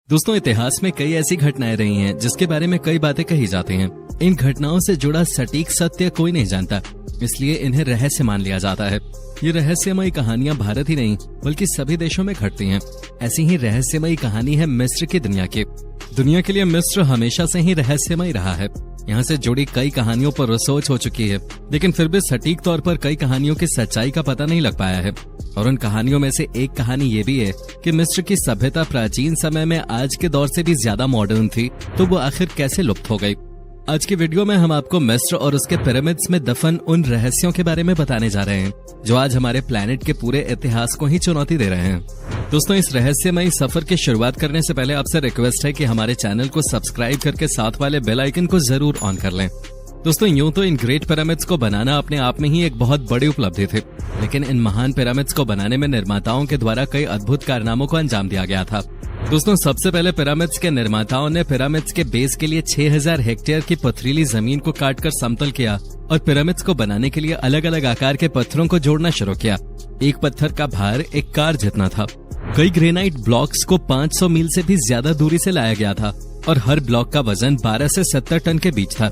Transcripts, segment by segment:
दोस्तों, इतिहास में कई ऐसी घटनाएं रही हैं जिसके बारे में कई बातें कही जाती हैं। इन घटनाओं से जुड़ा सटीक सत्य कोई नहीं जानता, इसलिए इन्हें रहस्य मान लिया जाता है। ये रहस्यमयी कहानियां भारत ही नहीं बल्कि सभी देशों में घटती हैं। ऐसी ही रहस्यमयी कहानी है मिस्र की दुनिया की। दुनिया के लिए मिस्र हमेशा से ही रहस्यमय रहा है। यहाँ से जुड़ी कई कहानियों पर रिसर्च हो चुकी है, लेकिन फिर भी सटीक तौर पर कई कहानियों की सच्चाई का पता नहीं लग पाया है। और उन कहानियों में से एक कहानी ये भी है कि मिस्र की सभ्यता प्राचीन समय में आज के दौर से भी ज्यादा मॉडर्न थी, तो वो आखिर कैसे लुप्त हो गई। आज की वीडियो में हम आपको मिस्र और उसके पिरामिड्स में दफन उन रहस्यों के बारे में बताने जा रहे हैं जो आज हमारे प्लेनेट के पूरे इतिहास को ही चुनौती दे रहे हैं। दोस्तों, इस रहस्यमयी सफर की शुरुआत करने से पहले आपसे रिक्वेस्ट है कि हमारे चैनल को सब्सक्राइब करके साथ वाले बेल आइकन को जरूर ऑन कर लें। दोस्तों, यूं तो इन ग्रेट पिरामिड्स को बनाना अपने आप में ही एक बहुत बड़ी उपलब्धि थी, लेकिन इन महान पिरामिड्स को बनाने में निर्माताओं के द्वारा कई अद्भुत कारनामों को अंजाम दिया गया था। दोस्तों, सबसे पहले पिरामिड्स के निर्माताओं ने पिरामिड्स के बेस के लिए 6000 हेक्टेयर की पथरीली जमीन को काटकर समतल किया और पिरामिड्स को बनाने के लिए अलग अलग आकार के पत्थरों को जोड़ना शुरू किया। एक पत्थर का भार एक कार जितना था। कई ग्रेनाइट ब्लॉक्स को 500 मील से भी ज्यादा दूरी से लाया गया था और हर ब्लॉक का वजन 12 से 70 टन के बीच था।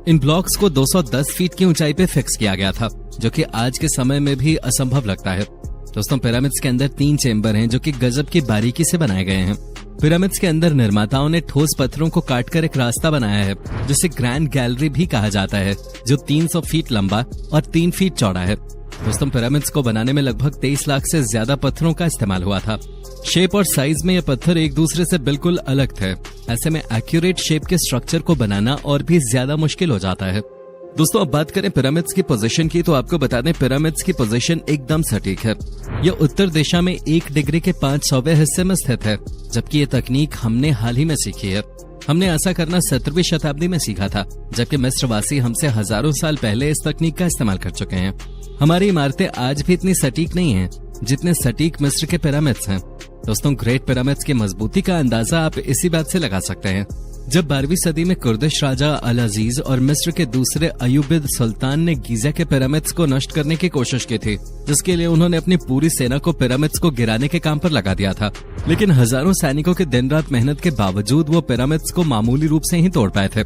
इन ब्लॉक्स को 210 फीट की ऊंचाई पे फिक्स किया गया था, जो कि आज के समय में भी असंभव लगता है। दोस्तों, पिरामिड्स के अंदर 3 चेंबर हैं जो कि गजब की बारीकी से बनाए गए हैं। पिरामिड्स के अंदर निर्माताओं ने ठोस पत्थरों को काटकर एक रास्ता बनाया है जिसे ग्रैंड गैलरी भी कहा जाता है, जो 300 फीट लंबा और 3 फीट चौड़ा है। दोस्तों, पिरामिड्स को बनाने में लगभग 23 लाख से ज्यादा पत्थरों का इस्तेमाल हुआ था। शेप और साइज में ये पत्थर एक दूसरे से बिल्कुल अलग थे। ऐसे में एक्यूरेट शेप के स्ट्रक्चर को बनाना और भी ज्यादा मुश्किल हो जाता है। दोस्तों, अब बात करें पिरामिड्स की पोजीशन की, तो आपको बता दें पिरामिड्स की पोजीशन एकदम सटीक है। यह उत्तर दिशा में 1 डिग्री के 500वें हिस्से में स्थित है, जबकि ये तकनीक हमने हाल ही में सीखी है। हमने ऐसा करना 17वीं शताब्दी में सीखा था, जबकि मिस्रवासी हमसे हजारों साल पहले इस तकनीक का इस्तेमाल कर चुके हैं। हमारी इमारतें आज भी इतनी सटीक नहीं हैं जितने सटीक मिस्र के पिरामिड्स हैं। दोस्तों, ग्रेट पिरामिड्स की मजबूती का अंदाजा आप इसी बात से लगा सकते हैं। जब 12वीं सदी में कुर्दिश राजा अल अजीज और मिस्र के दूसरे अयूबिद सुल्तान ने गीजा के पिरामिड्स को नष्ट करने की कोशिश की थी, जिसके लिए उन्होंने अपनी पूरी सेना को पिरामिड्स को गिराने के काम पर लगा दिया था। लेकिन हजारों सैनिकों के दिन रात मेहनत के बावजूद वो पिरामिड्स को मामूली रूप से ही तोड़ पाए थे।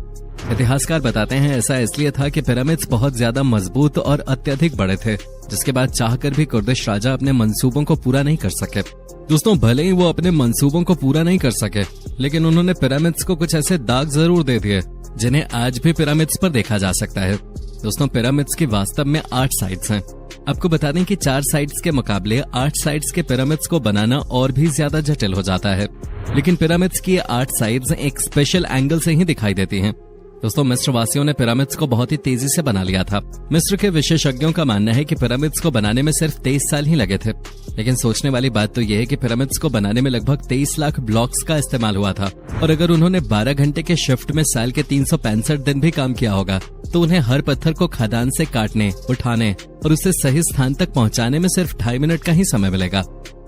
इतिहासकार बताते हैं ऐसा इसलिए था कि पिरामिड्स बहुत ज्यादा मजबूत और अत्यधिक बड़े थे, जिसके बाद चाहकर भी कुर्दिश राजा अपने मंसूबों को पूरा नहीं कर सके। दोस्तों, भले ही वो अपने मंसूबों को पूरा नहीं कर सके, लेकिन उन्होंने पिरामिड्स को कुछ ऐसे दाग जरूर दे दिए जिन्हें आज भी पिरामिड्स पर देखा जा सकता है। दोस्तों, पिरामिड्स की वास्तव में 8 साइड्स हैं। आपको बता दें कि 4 साइड्स के मुकाबले 8 साइड्स के पिरामिड्स को बनाना और भी ज्यादा जटिल हो जाता है, लेकिन पिरामिड्स की 8 साइड्स एक स्पेशल एंगल से ही दिखाई देती हैं। दोस्तों, मिस्र वासियों ने पिरामिड्स को बहुत ही तेजी से बना लिया था। मिस्र के विशेषज्ञों का मानना है कि पिरामिड्स को बनाने में सिर्फ 23 साल ही लगे थे। लेकिन सोचने वाली बात तो यह है कि पिरामिड्स को बनाने में लगभग 23 लाख ब्लॉक्स का इस्तेमाल हुआ था, और अगर उन्होंने 12 घंटे के शिफ्ट में साल के 365 दिन भी काम किया होगा, तो उन्हें हर पत्थर को खदान से काटने, उठाने और उसे सही स्थान तक पहुंचाने में सिर्फ 2.5 मिनट का ही समय मिलेगा।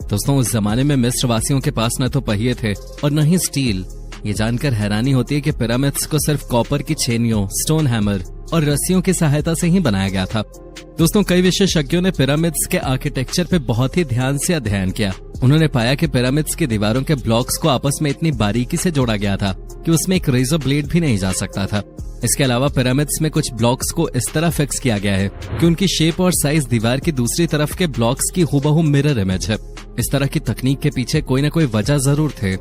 दोस्तों, उस जमाने में मिस्र वासियों के पास न तो पहिए थे और न ही स्टील। ये जानकर हैरानी होती है कि पिरामिड्स को सिर्फ कॉपर की छेनियों, स्टोन हैमर और रस्सियों की सहायता से ही बनाया गया था। दोस्तों, कई विशेषज्ञों ने पिरामिड्स के आर्किटेक्चर पे बहुत ही ध्यान से अध्ययन किया। उन्होंने पाया कि पिरामिड्स की दीवारों के ब्लॉक्स को आपस में इतनी बारीकी से जोड़ा गया था कि उसमें एक रेजर ब्लेड भी नहीं जा सकता था। इसके अलावा पिरामिड्स में कुछ ब्लॉक्स को इस तरह फिक्स किया गया है कि उनकी शेप और साइज दीवार की दूसरी तरफ के ब्लॉक्स की हूबहू मिरर इमेज है। इस तरह की तकनीक के पीछे कोई न कोई वजह जरूर थे।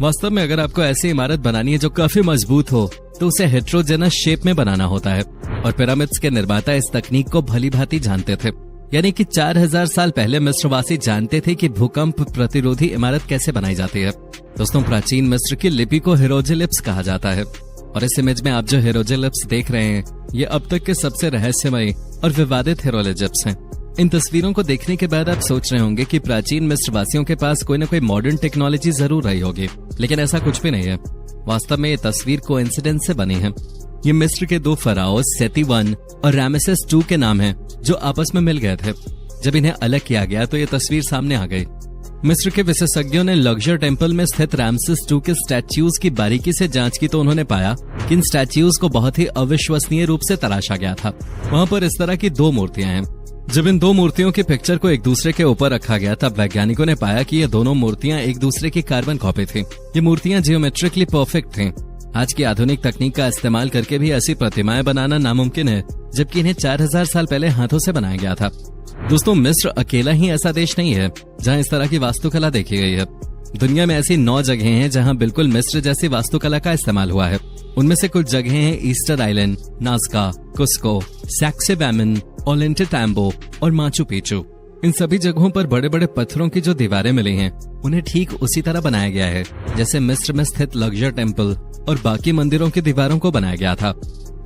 वास्तव में अगर आपको ऐसी इमारत बनानी है जो काफी मजबूत हो, तो उसे हेट्रोजेनस शेप में बनाना होता है, और पिरामिड्स के निर्माता इस तकनीक को भली भांति जानते थे। यानी कि 4000 साल पहले मिस्रवासी जानते थे कि भूकंप प्रतिरोधी इमारत कैसे बनाई जाती है। दोस्तों, प्राचीन मिस्र की लिपि को हिरोग्लिफ्स कहा जाता है, और इस इमेज में आप जो हिरोग्लिफ्स देख रहे हैं, ये अब तक के सबसे रहस्यमयी और विवादित हिरोग्लिफ्स हैं। इन तस्वीरों को देखने के बाद आप सोच रहे होंगे कि प्राचीन मिस्र वासियों के पास कोई न कोई मॉडर्न टेक्नोलॉजी जरूर रही होगी, लेकिन ऐसा कुछ भी नहीं है। वास्तव में ये तस्वीर कोइंसिडेंस से बनी है। ये मिस्र के 2 फराओ सेती 1 और रामेसेस 2 के नाम हैं, जो आपस में मिल गए थे। जब इन्हें अलग किया गया तो ये तस्वीर सामने आ गई। मिस्र के विशेषज्ञों ने लग्जर टेम्पल में स्थित रामसेस 2 के स्टैच्यूज की बारीकी से जांच की, तो उन्होंने पाया कि इन स्टैच्यूज को बहुत ही अविश्वसनीय रूप से तराशा गया था। वहाँ पर इस तरह की 2 मूर्तियां हैं। जब इन दो मूर्तियों की पिक्चर को एक दूसरे के ऊपर रखा गया तब वैज्ञानिकों ने पाया कि ये दोनों मूर्तियां एक दूसरे की कार्बन कॉपी थी। ये मूर्तियां जियोमेट्रिकली परफेक्ट थीं। आज की आधुनिक तकनीक का इस्तेमाल करके भी ऐसी प्रतिमाएं बनाना नामुमकिन है, जबकि इन्हें 4000 साल पहले हाथों से बनाया गया था। दोस्तों, मिस्र अकेला ही ऐसा देश नहीं है जहां इस तरह की वास्तुकला देखी गई है। दुनिया में ऐसी 9 जगहें हैं जहां बिल्कुल मिस्र जैसी वास्तुकला का इस्तेमाल हुआ है। उनमें से कुछ जगहें हैं ईस्टर आइलैंड, नाज़का, कुस्को, सैक्सेबैमन, ओल्लेंटेटाम्बो और माचू पिच्चू। इन सभी जगहों पर बड़े बड़े पत्थरों की जो दीवारें मिली हैं, उन्हें ठीक उसी तरह बनाया गया है जैसे मिस्र में स्थित लक्जर टेम्पल और बाकी मंदिरों की दीवारों को बनाया गया था।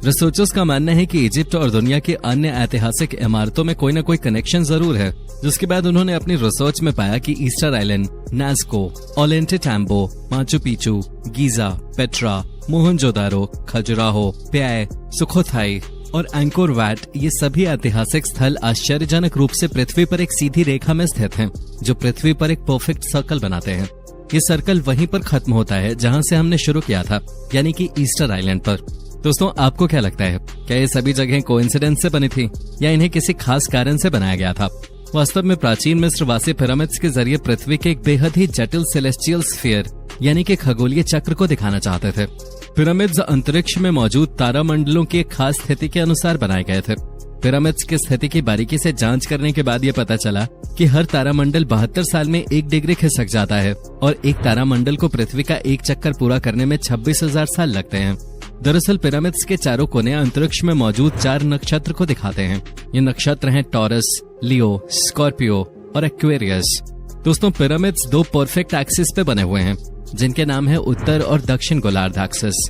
रिसर्चर्स का मानना है कि इजिप्ट और दुनिया की अन्य ऐतिहासिक इमारतों में कोई न कोई कनेक्शन जरूर है, जिसके बाद उन्होंने अपनी रिसर्च में पाया कि Easter Island, Nazca, Ollantaytambo, Machu Picchu, Giza, Petra, Mohenjodaro, Khajuraho, Pyay, Sukhothai और एंकोर वैट, ये सभी ऐतिहासिक स्थल आश्चर्यजनक रूप से पृथ्वी पर एक सीधी रेखा में स्थित हैं, जो पृथ्वी पर एक परफेक्ट सर्कल बनाते हैं। ये सर्कल वहीं पर खत्म होता है जहां से हमने शुरू किया था, यानी कि ईस्टर आइलैंड पर। दोस्तों, आपको क्या लगता है, क्या ये सभी जगहें कोइंसिडेंस से बनी थी या इन्हें किसी खास कारण से बनाया गया था? वास्तव में प्राचीन मिस्रवासी पिरामिड्स के जरिए पृथ्वी के एक बेहद ही जटिल सेलेस्टियल स्फीयर यानी कि खगोलीय चक्र को दिखाना चाहते थे। पिरामिड्स अंतरिक्ष में मौजूद तारामंडलों की एक खास स्थिति के अनुसार बनाए गए थे। पिरामिड्स की स्थिति की बारीकी से जांच करने के बाद ये पता चला कि हर तारामंडल 72 साल में 1 डिग्री खिसक जाता है और एक तारामंडल को पृथ्वी का एक चक्कर पूरा करने में 26,000 साल लगते हैं। दरअसल पिरामिड्स के चारों कोने अंतरिक्ष में मौजूद 4 नक्षत्र को दिखाते हैं। ये नक्षत्र हैं टॉरस, लियो, स्कॉर्पियो और एक्वेरियस। दोस्तों, पिरामिड्स 2 परफेक्ट एक्सिस पे बने हुए हैं, जिनके नाम है उत्तर और दक्षिण गोलार्ध एक्सिस।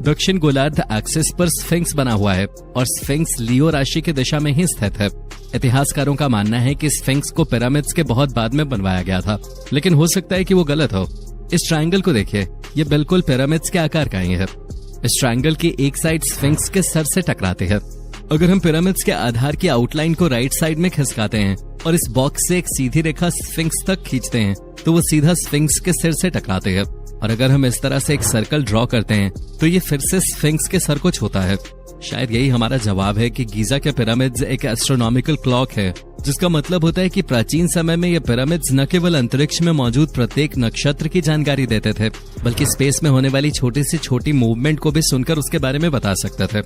दक्षिण गोलार्ध एक्सिस पर स्फिंक्स बना हुआ है और स्फिंक्स लियो राशि की दिशा में ही स्थित है। इतिहासकारों का मानना है कि स्फिंक्स को पिरामिड्स के बहुत बाद में बनवाया गया था, लेकिन हो सकता है कि वो गलत हो। इस ट्रायंगल को देखिए, ये बिल्कुल पिरामिड्स के आकार का ही है। इस ट्रायंगल की एक साइड स्फिंक्स के सर से टकराती है। अगर हम पिरामिड्स के आधार की आउटलाइन को राइट साइड में खिसकाते हैं और इस बॉक्स से एक सीधी रेखा स्फिंक्स तक खींचते हैं तो वो सीधा स्फिंक्स के सिर से टकराते हैं। और अगर हम इस तरह से एक सर्कल ड्रॉ करते हैं तो ये फिर से स्फिंक्स के सर को छूता है। शायद यही हमारा जवाब है कि गीजा के पिरामिड्स एक एस्ट्रोनॉमिकल क्लॉक है, जिसका मतलब होता है कि प्राचीन समय में ये पिरामिड्स न केवल अंतरिक्ष में मौजूद प्रत्येक नक्षत्र की जानकारी देते थे, बल्कि स्पेस में होने वाली छोटी से छोटी मूवमेंट को भी सुनकर उसके बारे में बता सकते थे।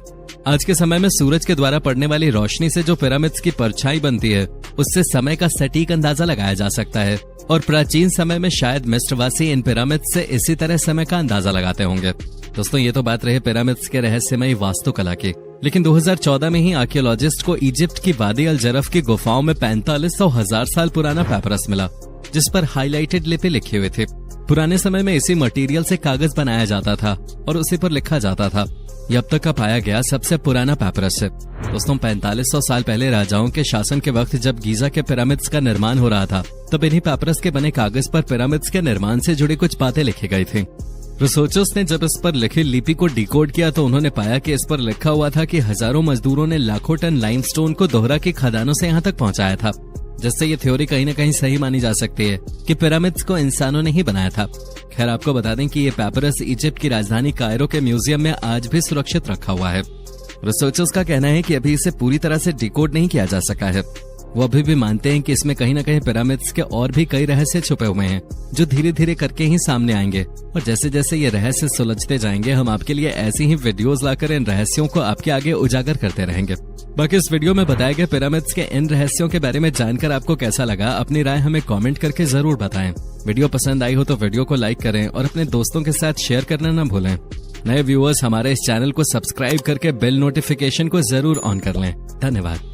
आज के समय में सूरज के द्वारा पड़ने वाली रोशनी से जो पिरामिड्स की परछाई बनती है, उससे समय का सटीक अंदाजा लगाया जा सकता है और प्राचीन समय में शायद मिस्रवासी इन पिरामिड्स से इसी तरह समय का अंदाजा लगाते होंगे। दोस्तों, ये तो बात रही पिरामिड्स के रहस्यमयी वास्तुकला की, लेकिन 2014 में ही आर्कियोलॉजिस्ट को इजिप्ट की वादी अल जरफ की गुफाओं में 4500 साल पुराना पेपरस मिला, जिस पर हाईलाइटेड लिपि लिखी हुई थी। पुराने समय में इसी मटेरियल से कागज बनाया जाता था और उसी पर लिखा जाता था। यह अब तक का पाया गया सबसे पुराना पेपरस है। दोस्तों, 4500 साल पहले राजाओं के शासन के वक्त जब गीजा के पिरामिड्स का निर्माण हो रहा था, तब इन्हीं पेपरस के बने कागज पर पिरामिड्स के निर्माण से जुड़ी कुछ बातें लिखी गई थी। रिसर्चर्स ने जब इस पर लिखी लिपि को डिकोड किया तो उन्होंने पाया कि इस पर लिखा हुआ था कि हजारों मजदूरों ने लाखों टन लाइमस्टोन को दोहरा की खदानों से यहाँ तक पहुँचाया था, जिससे ये थ्योरी कहीं न कहीं सही मानी जा सकती है कि पिरामिड्स को इंसानों ने ही बनाया था। खैर, आपको बता दें कि ये पेपरस इजिप्ट की राजधानी कायरो के म्यूजियम में आज भी सुरक्षित रखा हुआ है। रिसर्चर्स का कहना है कि अभी इसे पूरी तरह से डिकोड नहीं किया जा सका है। वो अभी भी मानते हैं कि इसमें कहीं न कहीं पिरामिड्स के और भी कई रहस्य छुपे हुए हैं, जो धीरे धीरे करके ही सामने आएंगे। और जैसे जैसे ये रहस्य सुलझते जाएंगे, हम आपके लिए ऐसी ही वीडियोस लाकर इन रहस्यों को आपके आगे उजागर करते रहेंगे। बाकी इस वीडियो में बताए गए पिरामिड्स के इन रहस्यों के बारे में जानकर आपको कैसा लगा, अपनी राय हमें कमेंट करके जरूर बताएं। वीडियो पसंद आई हो तो वीडियो को लाइक करें और अपने दोस्तों के साथ शेयर करना न भूलें। नए व्यूअर्स हमारे इस चैनल को सब्सक्राइब करके बेल नोटिफिकेशन को जरूर ऑन कर लें। धन्यवाद।